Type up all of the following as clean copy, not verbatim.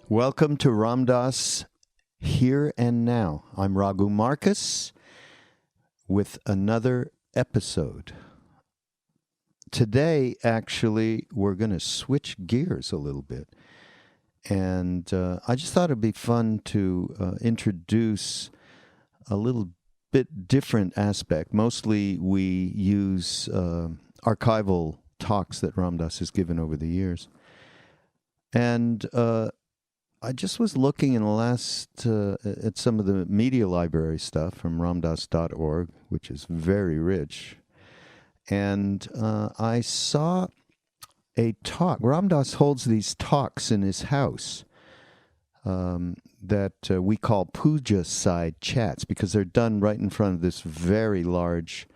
Welcome to Ram Dass Here and Now. I'm Raghu Marcus with another episode. Today, actually, we're going to switch gears a little bit. And I just thought it'd be fun to introduce a little bit different aspect. Mostly we use archival talks that Ram Dass has given over the years. And I just was looking in the last at some of the media library stuff from ramdass.org, which is very rich. And I saw a talk. Ram Dass holds these talks in his house that we call Puja side chats, because they're done right in front of this very large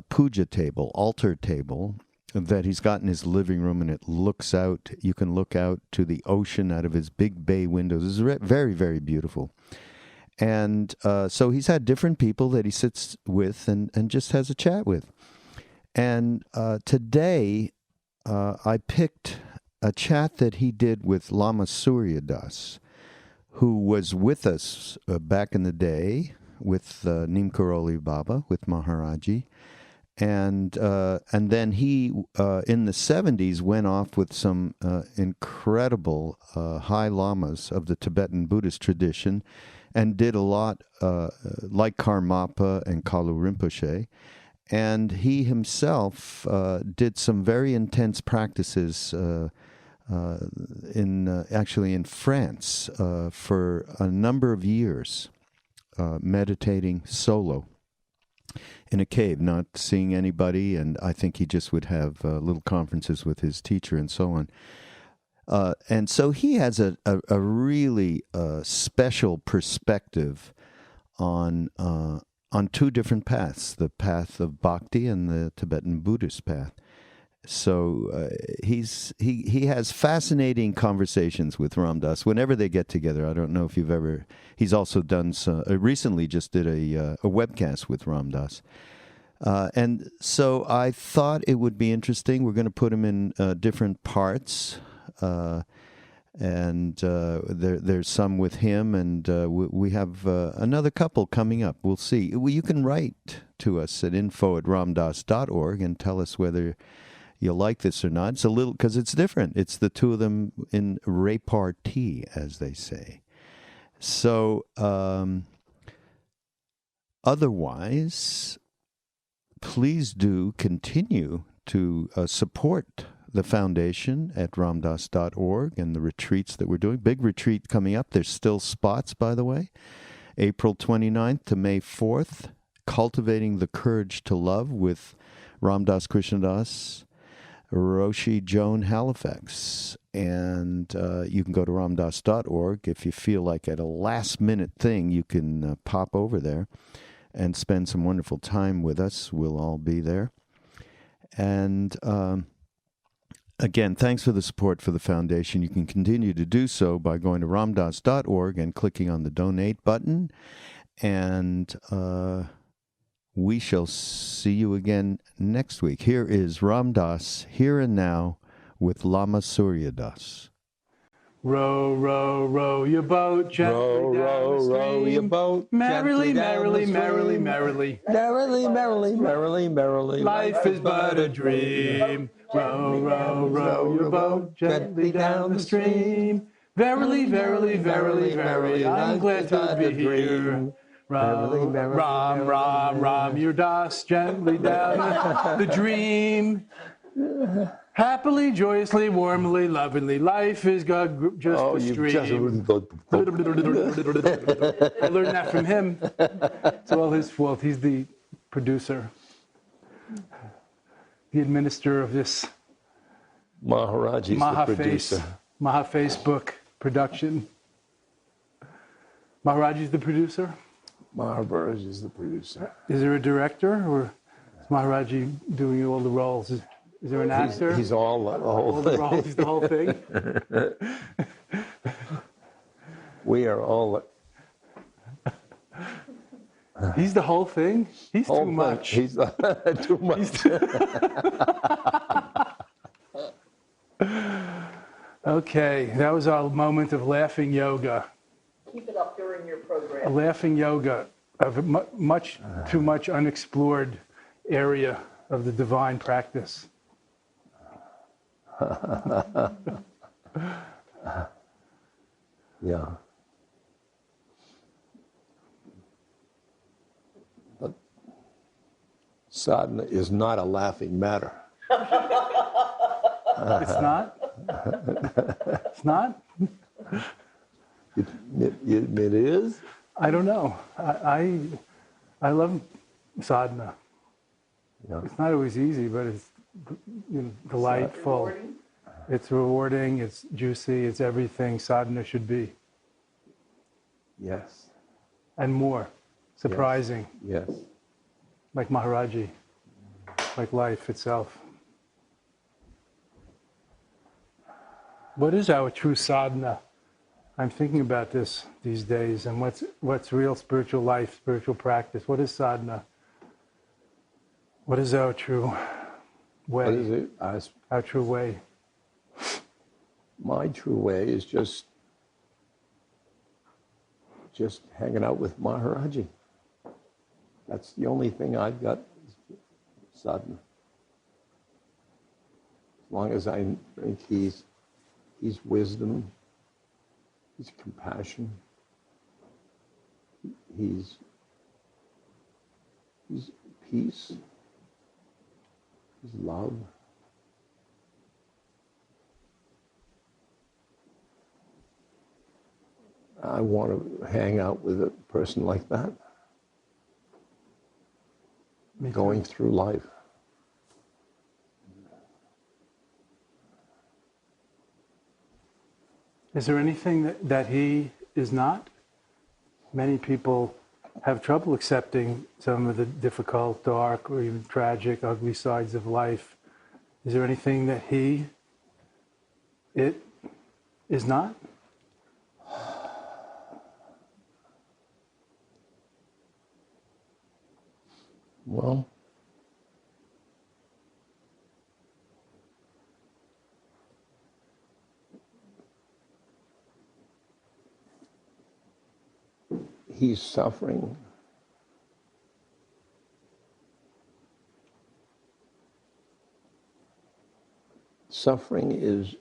Puja table, altar table, that he's got in his living room, and it looks out. You can look out to the ocean out of his big bay windows. It's very, very beautiful. And so he's had different people that he sits with and just has a chat with. And today I picked a chat that he did with Lama Surya Das, who was with us back in the day with Neem Karoli Baba, with Maharaji. And then he, in the 70s, went off with some incredible high lamas of the Tibetan Buddhist tradition and did a lot like Karmapa and Kalu Rinpoche. And he himself did some very intense practices actually in France for a number of years, meditating solo in a cave, not seeing anybody, and I think he just would have little conferences with his teacher and so on. And so he has a really special perspective on two different paths, the path of bhakti and the Tibetan Buddhist path. So he has fascinating conversations with Ram Dass whenever they get together. I don't know if you've ever. He's also done recently just did a webcast with Ram Dass, and so I thought it would be interesting. We're going to put him in different parts, and there's some with him, and we have another couple coming up. We'll see. You can write to us at info@ramdass.org and tell us whether you like this or not. It's a little, because it's different. It's the two of them in repartee, as they say. So, otherwise, please do continue to support the foundation at ramdass.org and the retreats that we're doing. Big retreat coming up. There's still spots, by the way. April 29th to May 4th, Cultivating the Courage to Love with Ram Dass Krishna Das, Roshi Joan Halifax. And you can go to ramdass.org. If you feel like at a last-minute thing, you can pop over there and spend some wonderful time with us. We'll all be there. And again, thanks for the support for the foundation. You can continue to do so by going to ramdass.org and clicking on the donate button. And we shall see you again next week. Here is Ram Dass, Here and Now, with Lama Surya Das. Row, row, row your boat gently row, down row, the stream. row your boat merrily, merrily, merrily, merrily, merrily. Merrily, merrily, merrily, merrily. Life is but a dream. Row, row, row your boat gently down the stream. Verily, verily, verily, verily, I'm glad to be here. Ram, Ram, Ram, Ram your Das gently down the dream. Happily, joyously, warmly, lovingly, life is God just a stream. I learned that from him. It's all his fault. He's the producer, the administrator of this Maharaja is the producer. Facebook production. Maharaj is the producer? Maharaja is the producer. Is there a director, or is Maharaji doing all the roles? Is there an actor? He's all the whole thing. Roles, he's the whole thing. We are all. He's the whole thing. He's whole too much. He's too much. Okay, that was our moment of laughing yoga. Keep it up during your program. Laughing yoga, of a much too much unexplored area of the divine practice. Yeah. But sadhana is not a laughing matter. It's not? It's not? It is? I don't know. I love sadhana. Yeah. It's not always easy, but it's delightful. Rewarding? It's rewarding, it's juicy, it's everything sadhana should be. Yes. And more. Surprising. Yes. Like Maharaji. Like life itself. What is our true sadhana? I'm thinking about this these days, and what's real spiritual life, spiritual practice? What is sadhana? What is our true way? What is it? Our true way. My true way is just hanging out with Maharaji. That's the only thing I've got, sadhana. As long as I think he's wisdom, he's compassion, he's peace, he's love. I want to hang out with a person like that, going through life. Is there anything that he is not? Many people have trouble accepting some of the difficult, dark, or even tragic, ugly sides of life. Is there anything that it is not? Well, he's suffering. Suffering is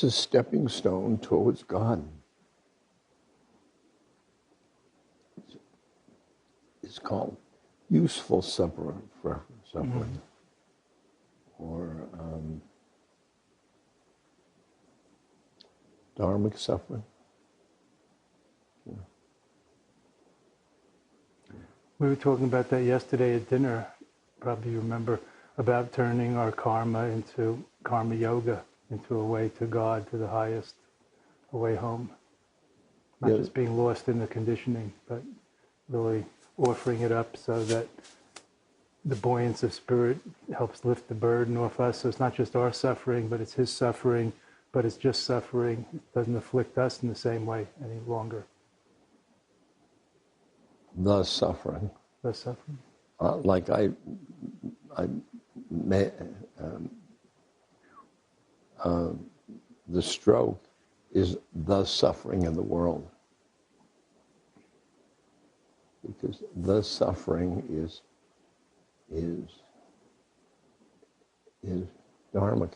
a stepping stone towards God. It's called useful suffering, or dharmic suffering. Yeah. We were talking about that yesterday at dinner. Probably you remember about turning our karma into karma yoga, into a way to God, to the highest, a way home. Not just being lost in the conditioning, but really offering it up so that the buoyance of spirit helps lift the burden off us. So it's not just our suffering, but it's his suffering, but it's just suffering. It doesn't afflict us in the same way any longer. The suffering. The suffering. Like the stroke is the suffering in the world. Because the suffering is dharmic.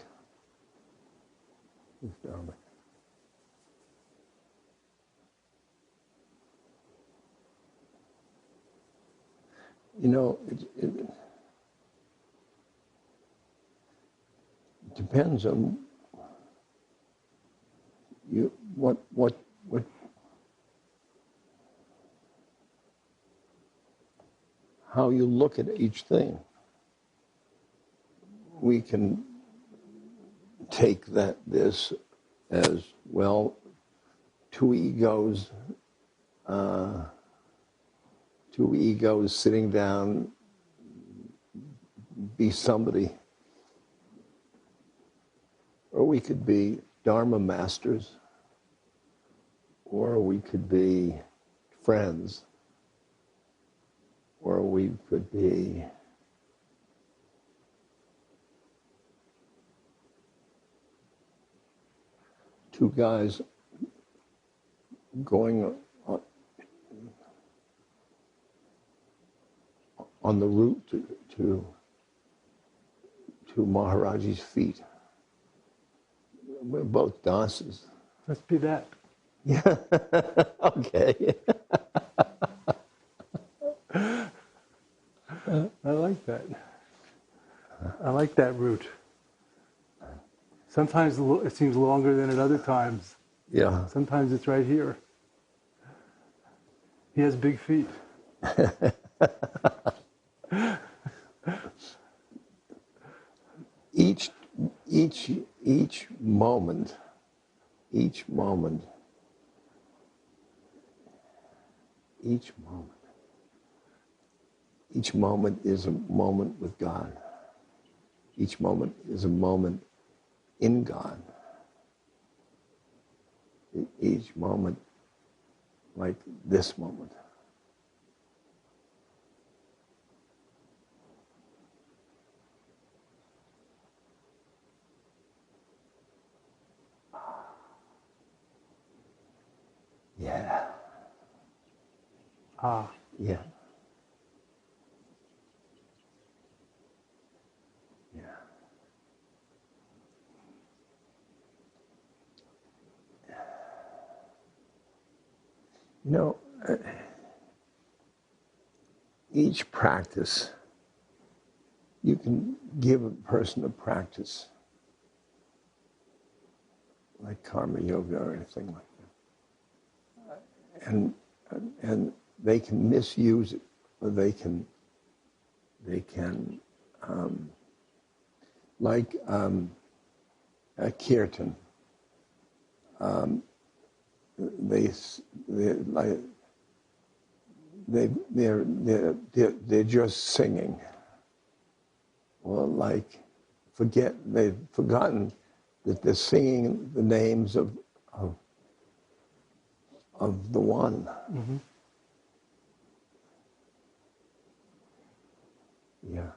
Is dharmic. You know, it depends on what how you look at each thing. We can take this as, well, two egos sitting down, be somebody. Or we could be dharma masters, or we could be friends, or we could be two guys going on the route to Maharaji's feet. We're both dances. Let's be that. Yeah. Okay. I like that. I like that route. Sometimes it seems longer than at other times. Yeah. Sometimes it's right here. He has big feet. Each moment, each moment is a moment with God. Each moment is a moment in God. Each moment, like this moment. Yeah. Ah. Yeah. Yeah. You know, each practice, you can give a person a practice like karma yoga or anything like that. And they can misuse it, or they can like a kirtan. They're just singing. Or like they've forgotten that they're singing the names of the one. Mm-hmm. Yeah.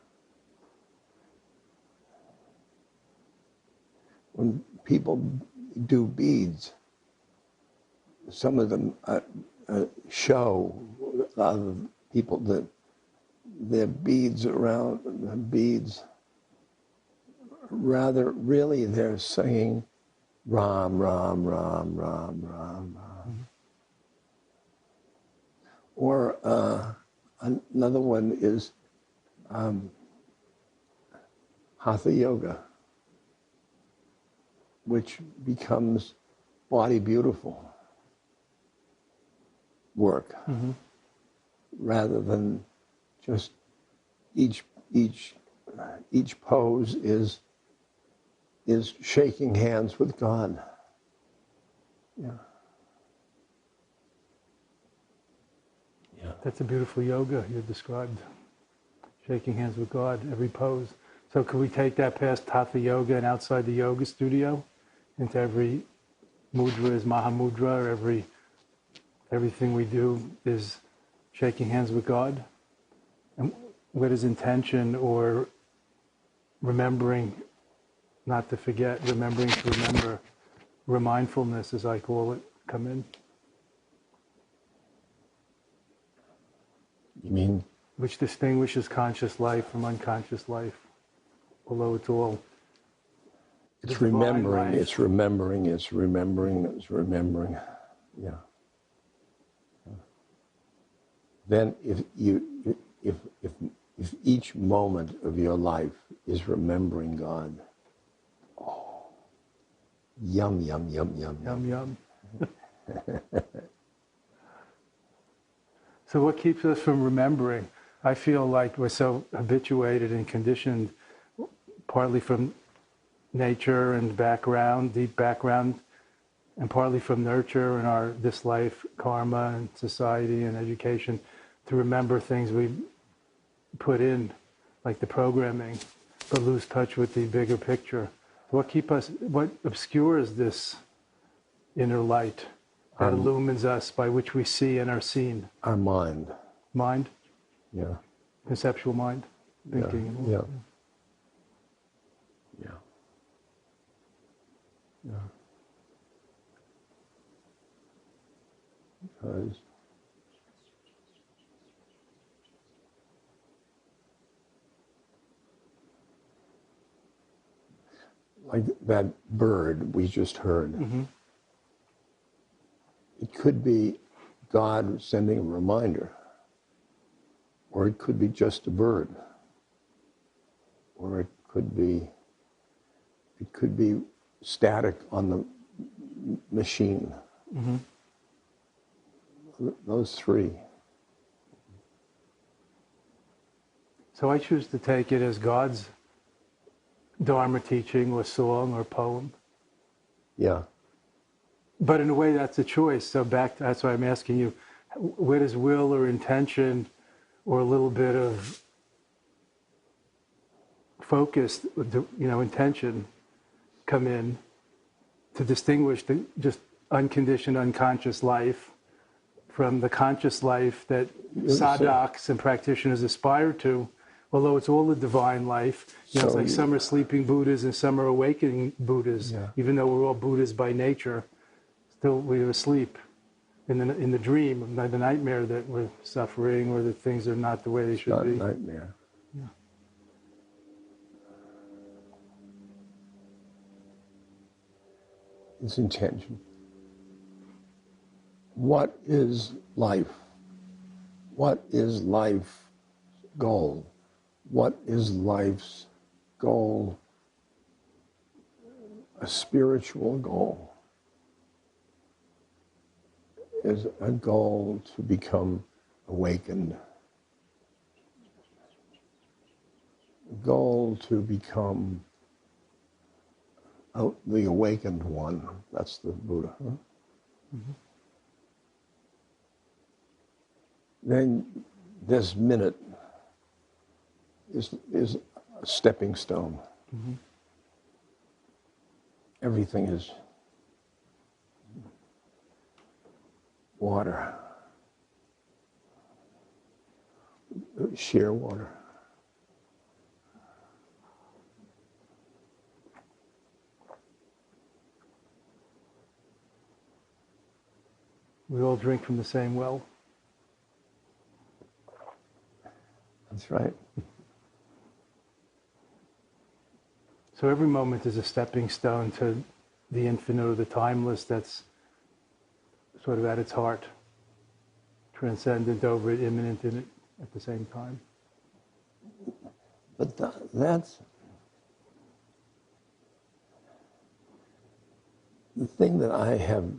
When people do beads, some of them show a lot of people that their beads around the beads. Rather, really, they're singing Ram, Ram, Ram, Ram, Ram, Ram. Mm-hmm. Or another one is Hatha Yoga, which becomes body beautiful work, Mm-hmm. rather than just each pose is shaking hands with God. Yeah. Yeah. That's a beautiful yoga you described. Shaking hands with God, every pose. So could we take that past Hatha Yoga and outside the yoga studio into every mudra is Mahamudra, or everything we do is shaking hands with God? And what is intention or remembering not to forget, remembering to remember, remindfulness as I call it, come in? You mean? Which distinguishes conscious life from unconscious life, although it's all It's divine remembering, life. it's remembering, it's remembering, it's remembering. Yeah. Then if each moment of your life is remembering God, oh, yum, yum, yum, yum, Yum, yum. So what keeps us from remembering? I feel like we're so habituated and conditioned, partly from nature and background, deep background, and partly from nurture and this life, karma and society and education, to remember things we put in, like the programming, but lose touch with the bigger picture. What obscures this inner light that illumines us, by which we see and are seen? our mind. Mind? Yeah. Conceptual mind? Thinking. Yeah. Yeah. Yeah. because like that bird we just heard, it could be God sending a reminder, or it could be just a bird, or it could be static on the machine. Those three. So I choose to take it as God's dharma teaching or song or poem. Yeah. But in a way, that's a choice. So that's why I'm asking you, where does will or intention or a little bit of focused, intention come in to distinguish the just unconditioned, unconscious life from the conscious life that sadhaks and practitioners aspire to, although it's all a divine life. It's like some are sleeping Buddhas and some are awakening Buddhas, even though we're all Buddhas by nature. Still, we're asleep in the dream, the nightmare that we're suffering or that things are not the way they should be. Not a nightmare. Yeah. It's intention. What is life? What is life's goal? What is life's goal? A spiritual goal is a goal to become awakened. A goal to become the awakened one. That's the Buddha. Huh? Then this minute is a stepping stone. Everything is water, sheer water. We all drink from the same well. That's right. So every moment is a stepping stone to the infinite or the timeless that's sort of at its heart, transcendent over it, immanent in it at the same time. But that's the thing that I have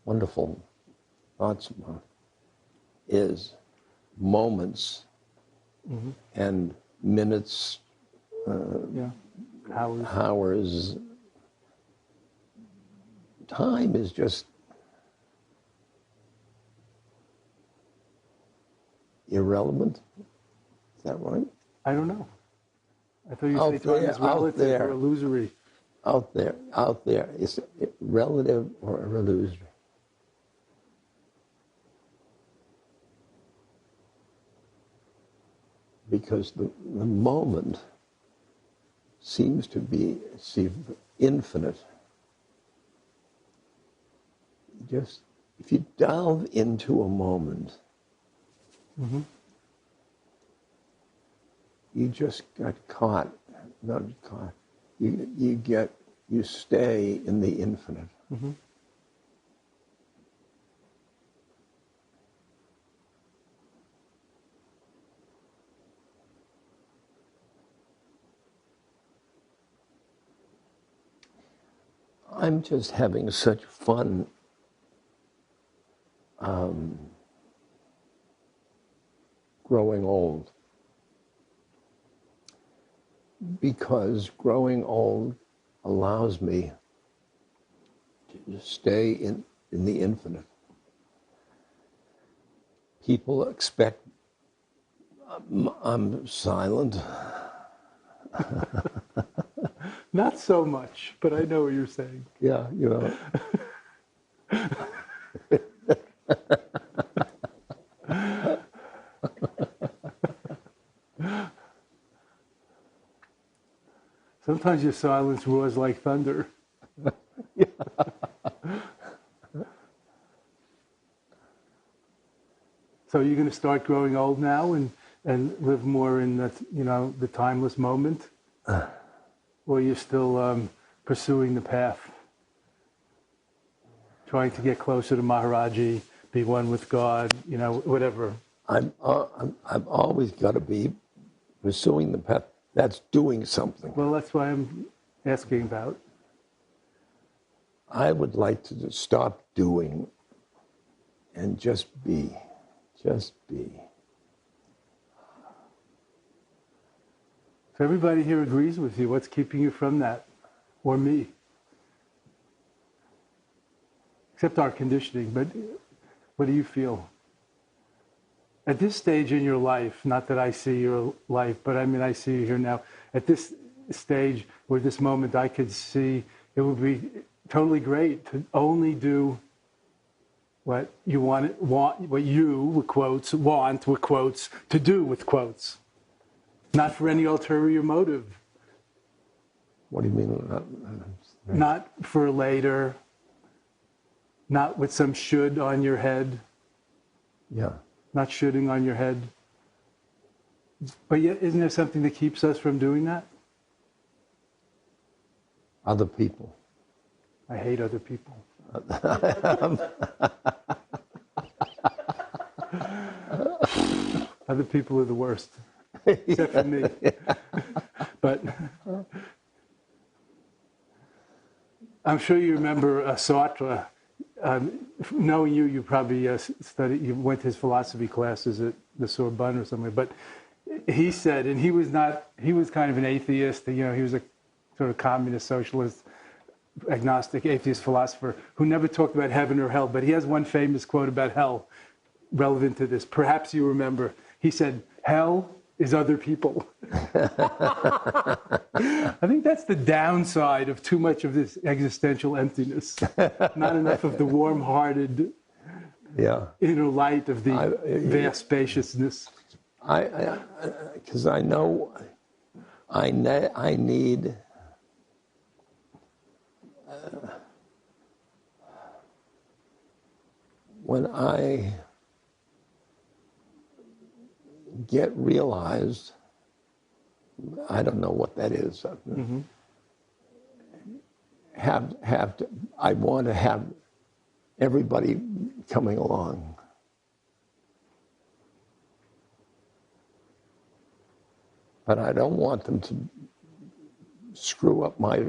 wonderful thoughts about is moments and minutes, hours. Time is just irrelevant. Is that right? I don't know. I thought you said time is relative or illusory. Out there, is it relative or illusory? Because the moment seems to be infinite. Just, if you delve into a moment, you just got caught, not caught, you stay in the infinite. I'm just having such fun growing old, because growing old allows me to stay in the infinite. People expect I'm silent. Not so much, but I know what you're saying. Yeah, you know. Sometimes your silence roars like thunder. So you're going to start growing old now and live more in the, the timeless moment? Or you're still pursuing the path? Trying to get closer to Maharaji, be one with God, whatever. I've always got to be pursuing the path. That's doing something. Well, that's why I'm asking about. I would like to just stop doing and just be. Just be. If everybody here agrees with you, what's keeping you from that? Or me? Except our conditioning, but what do you feel? At this stage in your life, not that I see your life, but I see you here now. At this stage or this moment, I could see it would be totally great to only do what you want, what you, with quotes, want, with quotes, to do, with quotes. Not for any ulterior motive. What do you mean? Not for later. Not with some should on your head. Yeah. Not shoulding on your head. But yet, isn't there something that keeps us from doing that? Other people. I hate other people. Other people are the worst. Except for me. But I'm sure you remember Sartre. Knowing you probably you went to his philosophy classes at the Sorbonne or somewhere. But he said, and he was kind of an atheist. He was a sort of communist, socialist, agnostic, atheist philosopher who never talked about heaven or hell. But he has one famous quote about hell relevant to this. Perhaps you remember. He said, "Hell is other people." I think that's the downside of too much of this existential emptiness. Not enough of the warm-hearted inner light of the vast spaciousness. Because I know I need when I get realized, I don't know what that is. Mm-hmm. I want to have everybody coming along. But I don't want them to screw up my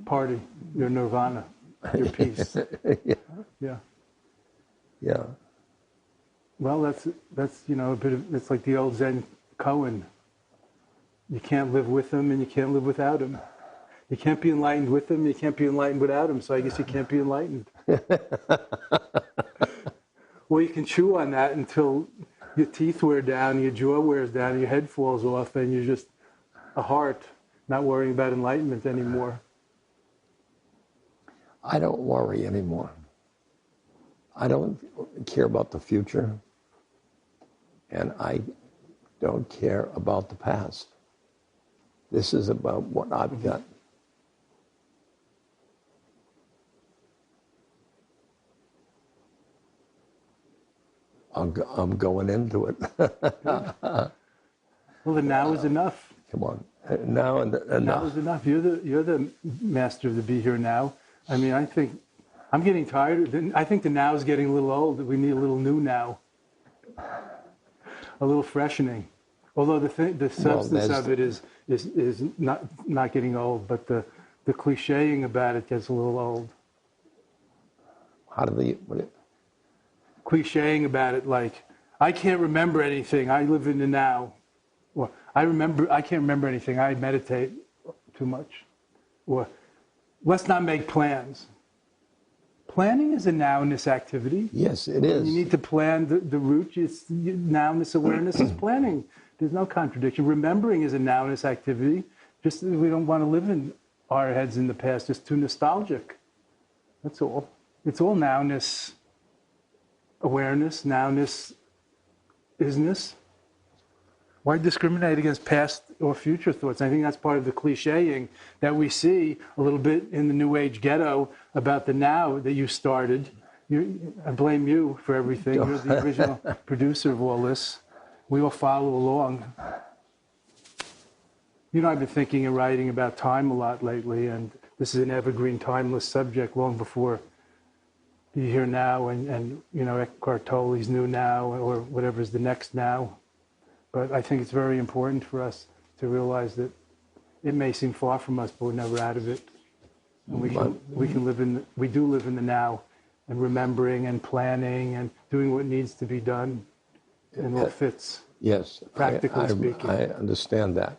party, your nirvana, your peace. Yeah. Well, that's a bit of, it's like the old Zen cohen. You can't live with him and you can't live without him. You can't be enlightened with him, you can't be enlightened without him, so I guess you can't be enlightened. Well, you can chew on that until your teeth wear down, your jaw wears down, your head falls off, and you're just a heart, not worrying about enlightenment anymore. I don't worry anymore. I don't care about the future, and I don't care about the past. This is about what I've got. I'm going into it. Well, the now is enough. Come on, now and enough. Now is enough. You're the master of the be here now. I think I'm getting tired. I think the now is getting a little old. We need a little new now, a little freshening. Although the substance of it is not getting old, but the clicheing about it gets a little old. How do they? Clicheing about it, like, I can't remember anything. I live in the now. Or I can't remember anything. I meditate too much. Or let's not make plans. Planning is a nowness activity. Yes, it is. You need to plan the route. Nowness awareness is planning. There's no contradiction. Remembering is a nowness activity. Just we don't want to live in our heads in the past. Just too nostalgic. That's all. It's all nowness. Awareness, nowness, isness. Why discriminate against past or future thoughts? I think that's part of the clicheing that we see a little bit in the New Age ghetto about the now that you started. I blame you for everything. You're the original producer of all this. We will follow along. You know, I've been thinking and writing about time a lot lately, and this is an evergreen, timeless subject long before Be Here Now and you know, Eckhart Tolle's New Now, or whatever is the next now. But I think it's very important for us to realize that it may seem far from us, but we're never out of it. And we do live in the now, and remembering and planning and doing what needs to be done in what fits. Yes, practically speaking. I understand that.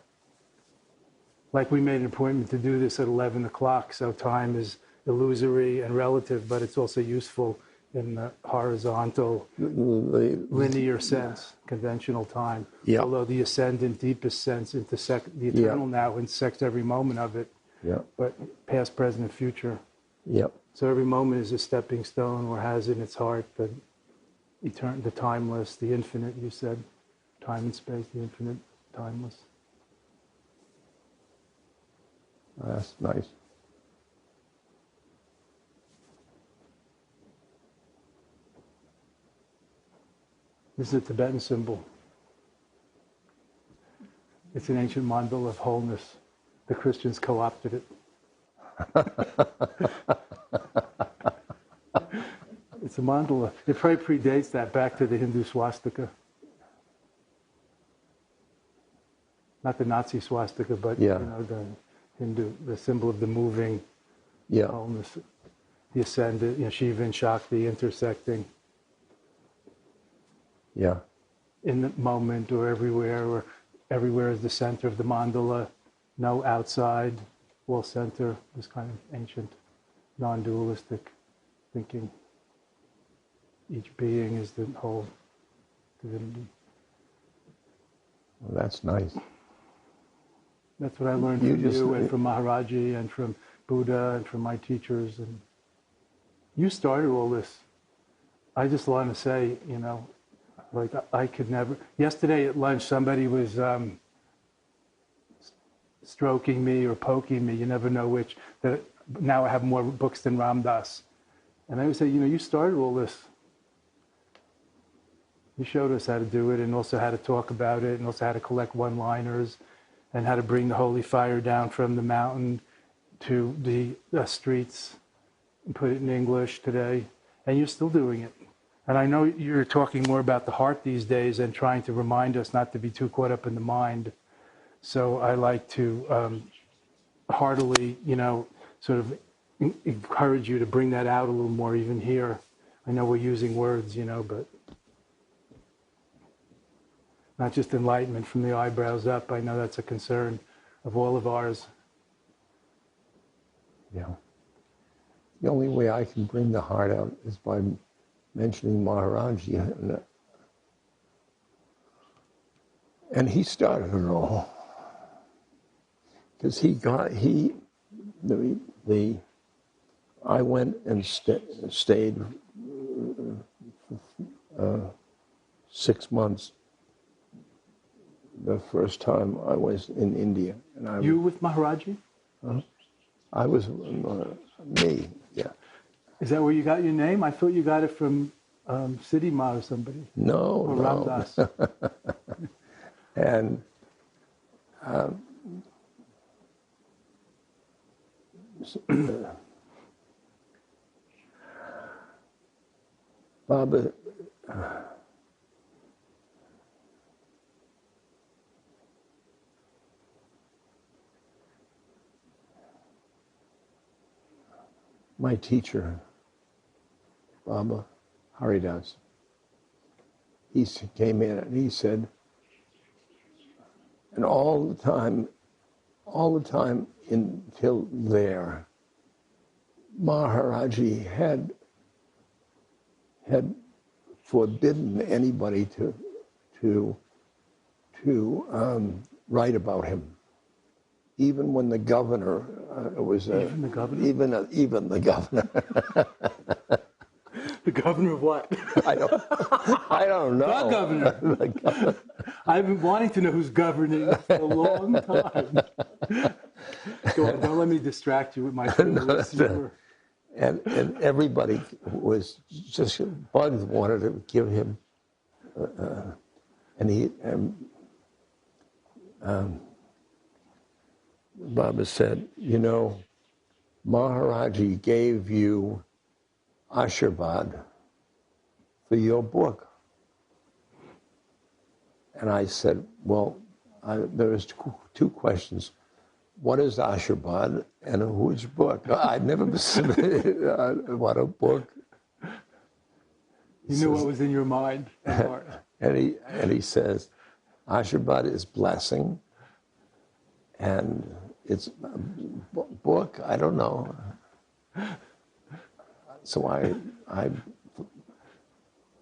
Like we made an appointment to do this at 11 o'clock, so time is illusory and relative, but it's also useful in the horizontal, linear sense, conventional time. Yeah. Although the ascendant, deepest sense, the eternal now intersects every moment of it, but past, present, and future. Yep. So every moment is a stepping stone, or has in its heart the the timeless, the infinite, you said. Time and space, the infinite, timeless. That's nice. This is a Tibetan symbol. It's an ancient mandala of wholeness. The Christians co-opted it. It's a mandala. It probably predates that, back to the Hindu swastika. Not the Nazi swastika, but you know, the Hindu, the symbol of the moving wholeness, the ascendant, you know, Shiva and Shakti intersecting. Yeah. In the moment, or everywhere is the center of the mandala, no outside, all center, this kind of ancient, non-dualistic thinking. Each being is the whole divinity. Well, that's nice. That's what I learned from you and from Maharaji and from Buddha and from my teachers. And you started all this. I just want to say, you know, like I could never. Yesterday at lunch, somebody was stroking me or poking me. You never know which. That now I have more books than Ram Dass, and I would say, you know, you started all this. You showed us how to do it, and also how to talk about it, and also how to collect one-liners, and how to bring the holy fire down from the mountain to the streets, and put it in English today. And you're still doing it. And I know you're talking more about the heart these days and trying to remind us not to be too caught up in the mind. So I like to heartily, you know, sort of encourage you to bring that out a little more even here. I know we're using words, you know, but not just enlightenment from the eyebrows up. I know that's a concern of all of ours. Yeah. The only way I can bring the heart out is by mentioning Maharaji, and he started it all, because I went and stayed 6 months the first time I was in India. And you with Maharaji? I was me, yeah. Is that where you got your name? I thought you got it from Siddhi Ma or somebody. No, or Ram Dass. And Baba, my teacher, Baba Haridas, he came in and he said, and all the time until there, Maharaji had forbidden anybody to write about him. Even when the governor was even the governor. Even the governor. The governor of what? I don't know. The governor. The governor. I've been wanting to know who's governing for a long time. Go on, don't let me distract you with my humor. And everybody was just bugged, wanted to give him, and he, Baba said, you know, Maharaji gave you Ashirvad for your book. And I said, well, there was two questions. What is Ashirvad and whose book? I'd never been what a book. You knew what was in your mind and heart. And he says, Ashirvad is blessing, and it's a book, I don't know. So I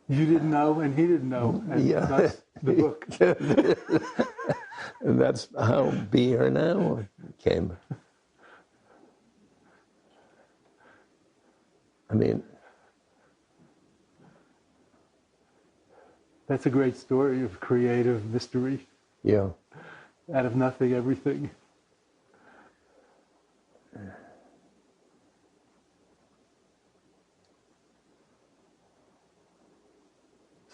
you didn't know, and he didn't know, and yeah. that's the book. And that's how Be Here Now came. I mean, That's a great story of creative mystery. yeah. Out of nothing, everything.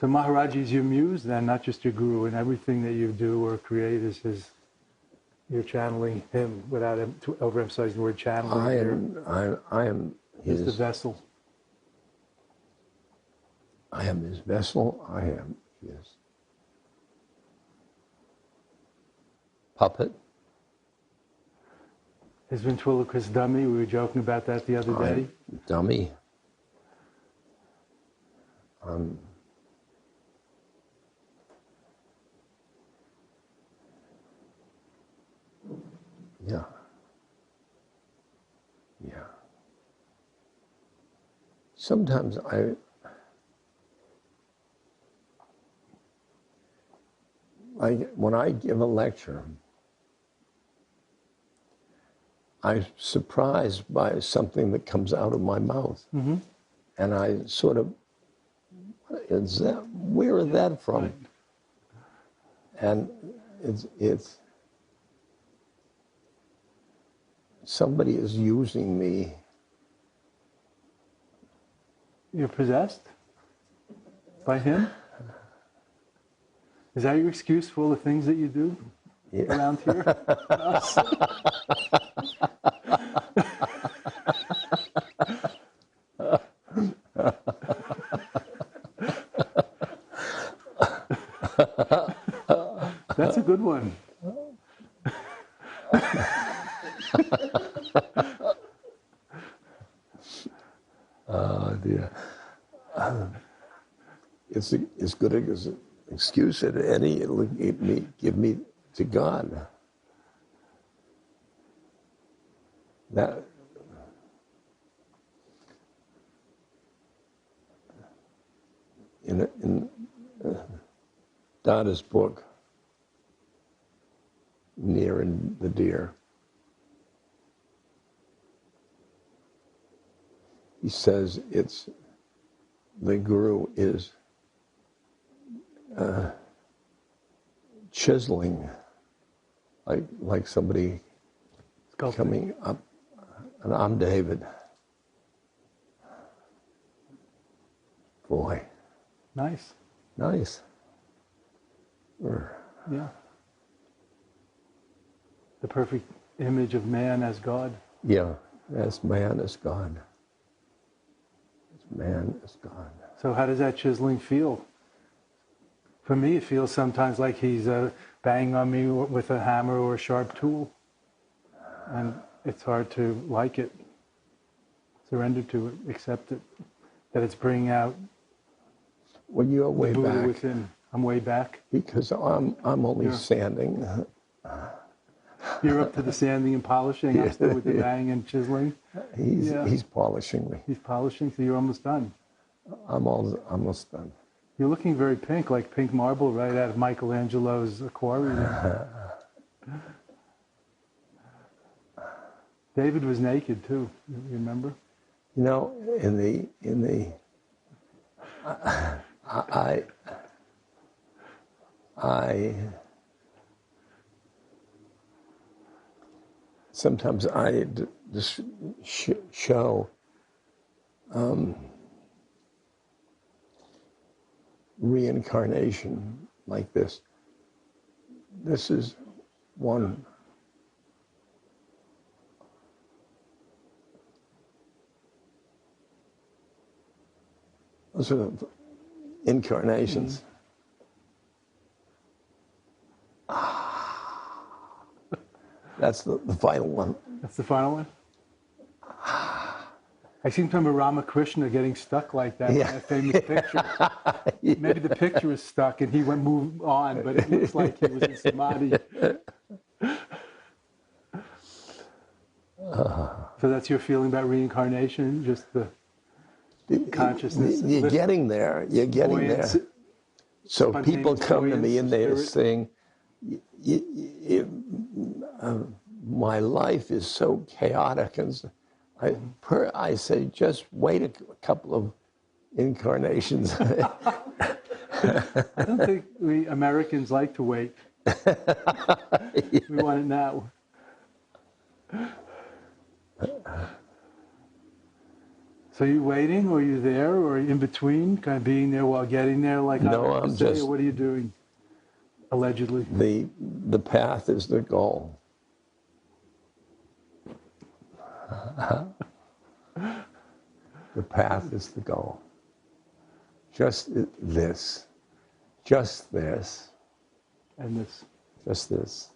So Maharaji is your muse then, not just your guru, and everything that you do or create is his. You're channeling him without overemphasizing the word channeling. I am his. He's the vessel. I am his vessel. I am his puppet. His ventriloquist dummy. We were joking about that the other day. Dummy. Yeah. Yeah. Sometimes when I give a lecture, I'm surprised by something that comes out of my mouth. Mm-hmm. And I sort of, where is that from? Right. And it's somebody is using me. You're possessed by him? Is that your excuse for all the things that you do around here? That's a good one. Oh dear. It's as good as an excuse as any. It'll give me to God. That in Dada's book, Near and the Deer, he says the guru is chiseling, like somebody coming up, and I'm David. Boy. Nice. Nice. Yeah. The perfect image of man as God. Yeah, as man as God. As man as God. So how does that chiseling feel? For me, it feels sometimes like he's banging on me with a hammer or a sharp tool. And it's hard to like it, surrender to it, accept it, that it's bringing out Well, you're way the Buddha back. within. I'm way back. Because I'm only sanding. You're up to the sanding and polishing. I'm still with the banging and chiseling. He's polishing me. He's polishing, so you're almost done. I'm almost done. You're looking very pink, like pink marble right out of Michelangelo's Aquarium. David was naked too. You remember? You know, in the I sometimes I just show reincarnation like this. This is one. Those are the incarnations. That's the final one. That's the final one? I seem to remember Ramkrishna getting stuck like that in that famous picture. Maybe the picture was stuck and he moved on, but it looks like he was in samadhi. So that's your feeling about reincarnation, just the consciousness? You're getting there. You're getting there. So people come to me and they're saying, my life is so chaotic. And I say, just wait a couple of incarnations. I don't think we Americans like to wait. We want it now. So you waiting, or you there, or in between, kind of being there while getting there? Like no, I'm just. Or what are you doing? Allegedly, the path is the goal. The path is the goal. Just this. Just this. And this. Just this.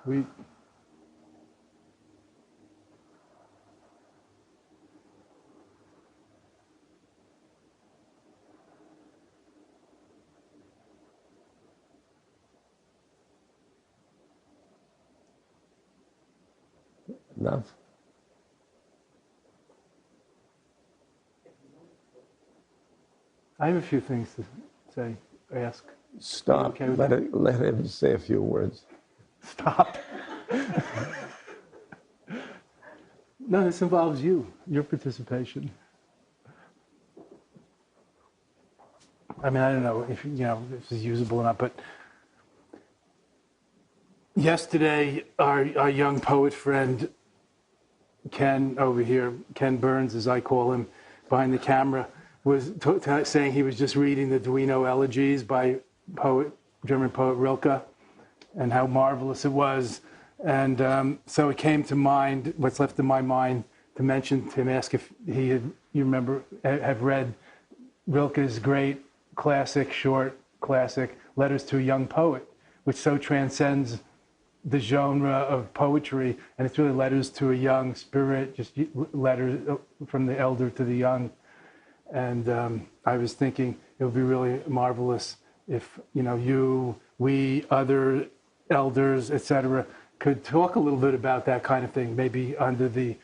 Sweet. Enough? I have a few things to say, ask. Stop. Okay with let him say a few words. Stop. No, this involves you, your participation. I mean, I don't know if this is usable or not, but yesterday, our young poet friend, Ken over here, Ken Burns, as I call him, behind the camera, was saying he was just reading the Duino Elegies by German poet Rilke, and how marvelous it was. And so it came to mind, what's left in my mind, to mention to him, ask if he had, have read Rilke's great short classic, Letters to a Young Poet, which so transcends the genre of poetry, and it's really letters to a young spirit, just letters from the elder to the young. And I was thinking it would be really marvelous if we, other elders, etc., could talk a little bit about that kind of thing, maybe under the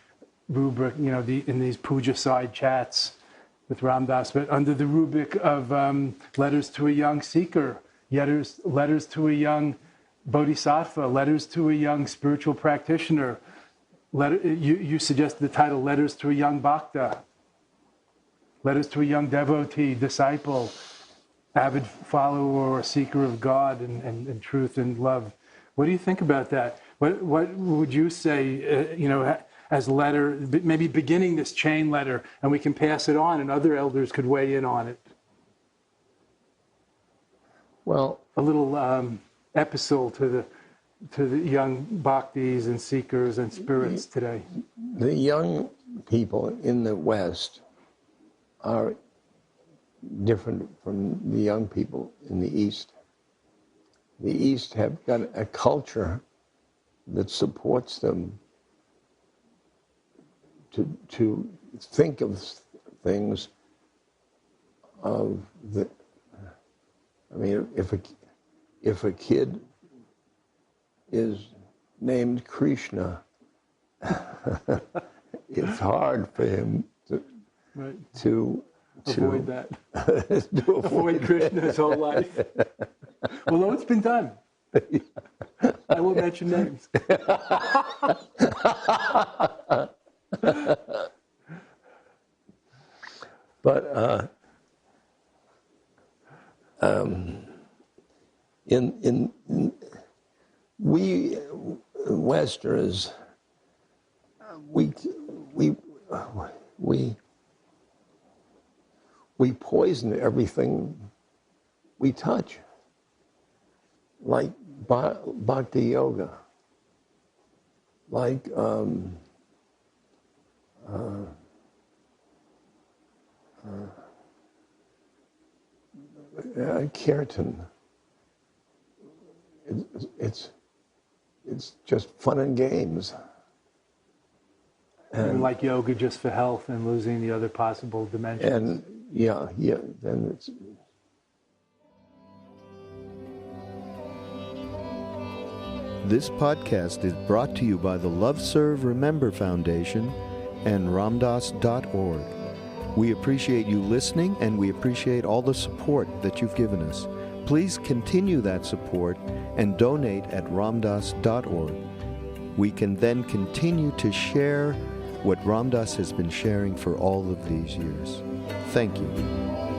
rubric, in these puja side chats with Ram Dass, but under the rubric of letters to a young seeker, letters to a young bodhisattva, letters to a young spiritual practitioner. You suggested the title, Letters to a Young Bhakta, letters to a young devotee, disciple, avid follower or seeker of God and truth and love. What do you think about that? What would you say, as letter, maybe beginning this chain letter, and we can pass it on and other elders could weigh in on it? Well, a little epistle to the young bhaktis and seekers and spirits today. The young people in the West are different from the young people in the East. The East have got a culture that supports them to think of things of the. I mean, if a kid is named Krishna, it's hard for him to avoid that. to avoid Krishna his whole life. Although it's been done. I won't mention names. But we Westerners, we poison everything we touch, like bhakti yoga, like kirtan. It's just fun and games. And like yoga just for health and losing the other possible dimensions. And then it's. This podcast is brought to you by the Love Serve Remember Foundation and ramdas.org. We appreciate you listening, and we appreciate all the support that you've given us. Please continue that support and donate at ramdas.org. We can then continue to share what Ram Dass has been sharing for all of these years. Thank you.